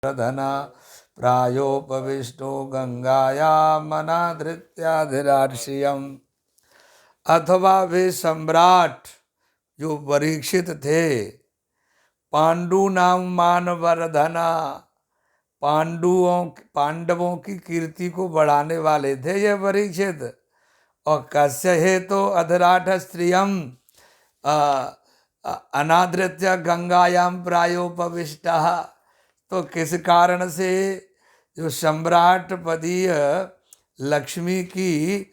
धना प्रायोपविष्टो गंगायाम अनाधृत्याधिरार्षियम। अथवा वे सम्राट जो परीक्षित थे, पांडु नाम मानवर्धना, पांडवों की कीर्ति को बढ़ाने वाले थे ये परीक्षित। और कस्य हे तो अधराठ स्त्रियम अनादृत्य गंगायाम प्रायोपविष्टा। तो किस कारण से जो सम्राट पदीय लक्ष्मी की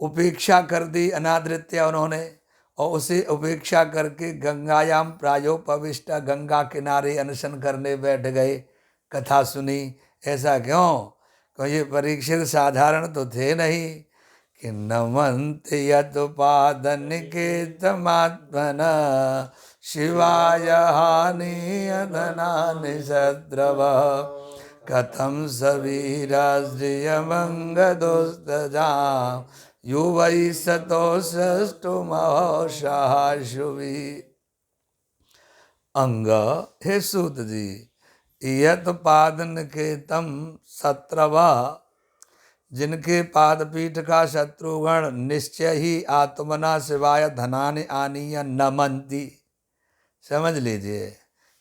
उपेक्षा कर दी अनादृत्य उन्होंने, और उसे उपेक्षा करके गंगायाम प्रायोपविष्टा, गंगा किनारे अनशन करने बैठ गए, कथा सुनी। ऐसा क्यों? क्यों ये परीक्षित साधारण तो थे नहीं। कि नमन्त यदुपादन के तमात्मना शिवाय हानि अधना निशद्रव। कथम सवीराश्रियमंगदोस्तजा युवै सतो सृष्टु महोषाशुभि। अंग, हे सूत जी, यत पादन के तम शत्रवा, जिनके पादपीठ का शत्रुगण निश्चय ही आत्मना शिवाय धनानि आनीय नमन्ति। समझ लीजिए,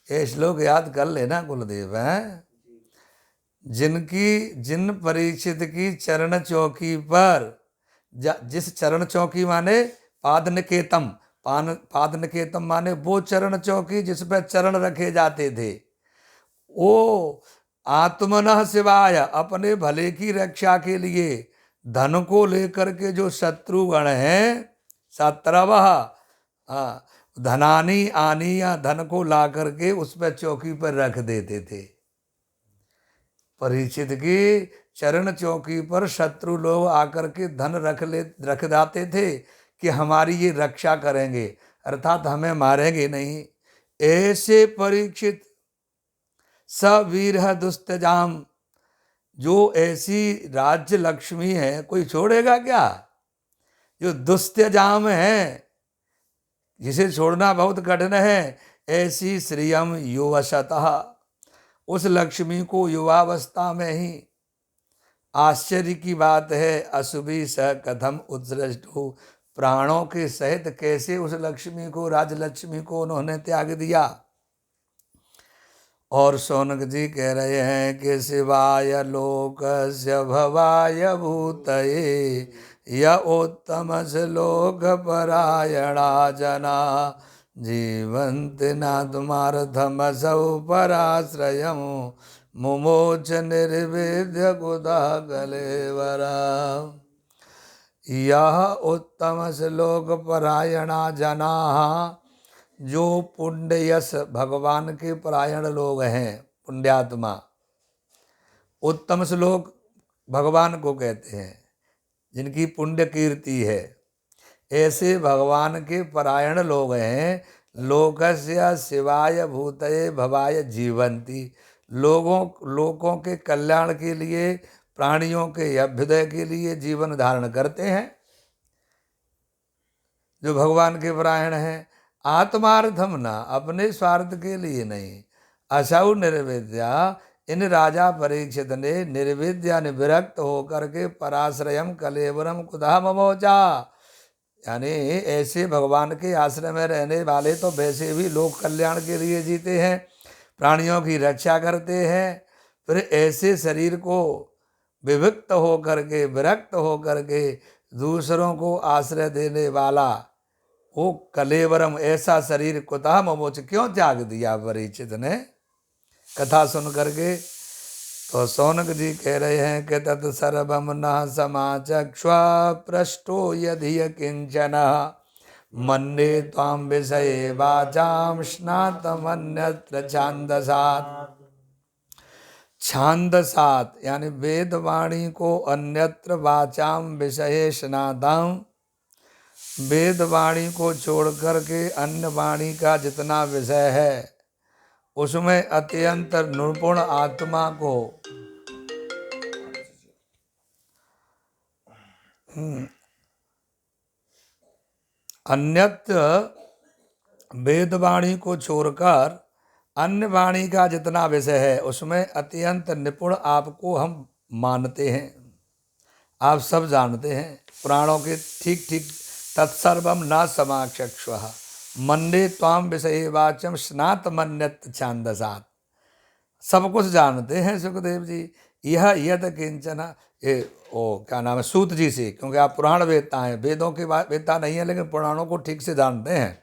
ये श्लोक याद कर लेना कुलदेव है। जिन परीक्षित की चरण चौकी पर, जिस चरण चौकी माने पाद निकेतम, पाद निकेतम माने वो चरण चौकी जिस पर चरण रखे जाते थे, वो आत्मनः शिवाय, अपने भले की रक्षा के लिए धन को लेकर के जो शत्रुगण हैं, शत्रवः, धनानी आनी, या धन को ला करके उस पर चौकी पर रख देते थे। परीक्षित की चरण चौकी पर शत्रु लोग आकर के धन रख जाते थे कि हमारी ये रक्षा करेंगे, अर्थात हमें मारेंगे नहीं। ऐसे परीक्षित सवीर दुस्तजाम, जो ऐसी राज्य लक्ष्मी है, कोई छोड़ेगा क्या? जो दुस्त्यजाम है, जिसे छोड़ना बहुत कठिन है, ऐसी श्रियम युवशतः, उस लक्ष्मी को युवावस्था में ही, आश्चर्य की बात है, अशुभि स कथम उत्सृष्ट हो, प्राणों के सहित कैसे उस लक्ष्मी को, राजलक्ष्मी को उन्होंने त्याग दिया। और शौनक जी कह रहे हैं कि शिवाय लोकस्य भवाय भूतये य उत्तम श्लोक परायणा जना जीवन्ति नात्मार्थमसौ पराश्रयं मुमोच निर्वेद्य कुतः कलेवरा। यह उत्तम श्लोक परायणा जना, जो पुण्य यश भगवान के परायण लोग हैं, पुण्यात्मा, उत्तम श्लोक भगवान को कहते हैं, जिनकी पुण्य कीर्ति है, ऐसे भगवान के परायण लोग हैं। लोकस्य शिवाय भूतये भवाय जीवंती, लोगों के कल्याण के लिए, प्राणियों के अभ्युदय के लिए जीवन धारण करते हैं, जो भगवान के परायण हैं। आत्मार्थम ना, अपने स्वार्थ के लिए नहीं। असौ निर्विद्या, इन राजा परीक्षित ने निर्विद्या विरक्त होकर के पराश्रयम कलेवरम कुतः ममोचा, यानी ऐसे भगवान के आश्रय में रहने वाले तो वैसे भी लोक कल्याण के लिए जीते हैं, प्राणियों की रक्षा करते हैं, फिर ऐसे शरीर को विविक्त होकर के, विरक्त होकर के दूसरों को आश्रय देने वाला वो कलेवरम, ऐसा शरीर कुतः ममोच, क्यों त्याग दिया परीक्षित ने कथा सुन करके। तो शौनक जी कह रहे हैं कि तत्सर्वम न समाचक्ष्वा पृष्ठो यदि किंचन मन्ये त्वां विषये वाचां स्नातमन्यत्र छान्दसात्। छान्दसात् यानी वेदवाणी को अन्यत्र वाचां विषये स्नातां, वेद वाणी को छोड़ करके अन्य वाणी का जितना विषय है उसमें अत्यंत निपुण आत्मा को अन्यत्र वेदवाणी को छोड़कर अन्य वाणी का जितना विषय है उसमें अत्यंत निपुण आपको हम मानते हैं, आप सब जानते हैं। पुराणों के ठीक ठीक तत्सर्वम न समाचक्ष्व मंडे त्वाम विषय वाचम स्नात मन्यत छांदसात। सब कुछ जानते हैं सुखदेव जी। यह यद किंचन ये क्या नाम है, सूत जी से, क्योंकि आप पुराण वेदता हैं, वेदों की वेदता नहीं है लेकिन पुराणों को ठीक से जानते हैं,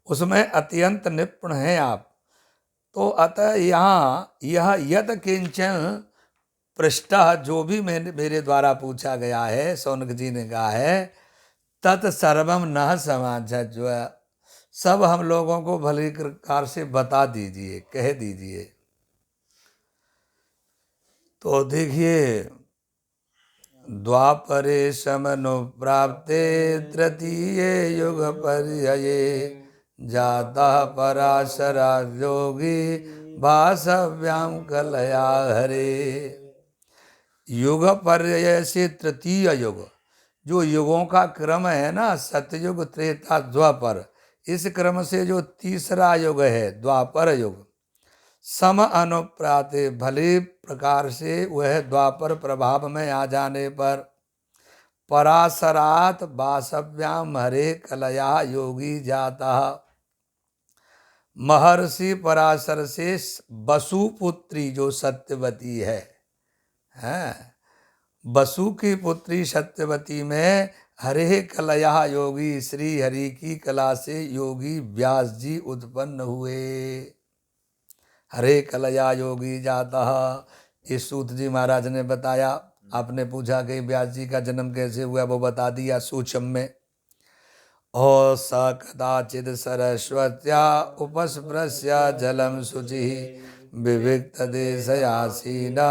उसमें अत्यंत निपुण हैं आप। तो अतः यहाँ यह यद किंचन पृष्ठ, जो भी मेरे द्वारा पूछा गया है, शौनक जी ने कहा है, तत्सर्वम न समाज, जो सब हम लोगों को भली प्रकार से बता दीजिए, कह दीजिए। तो देखिए, द्वापरे समनुप्राप्ते तृतीय युग पर्यये जाता पराशरा योगी भासव्याम कलया हरे। युग पर्यय से तृतीय युग, जो युगों का क्रम है ना, सतयुग त्रेता द्वापर, इस क्रम से जो तीसरा युग है द्वापर युग, सम अनुप्राते, भले प्रकार से वह द्वापर प्रभाव में आ जाने पर, पराशरात वासव्याम हरे कलया योगी जाता, महर्षि पराशर से वसुपुत्री जो सत्यवती है, हैं, वसु की पुत्री सत्यवती में हरे कलया योगी, श्री हरि की कला से योगी व्यास जी उत्पन्न हुए। हरे कलया योगी जाता, इस सूत जी महाराज ने बताया। आपने पूछा कि व्यास जी का जन्म कैसे हुआ, वो बता दिया सूक्ष्म में। ओ स कदाचिद सरस्वत्या उपस्पृश्य जलम शुचि विविक्त देशयासीना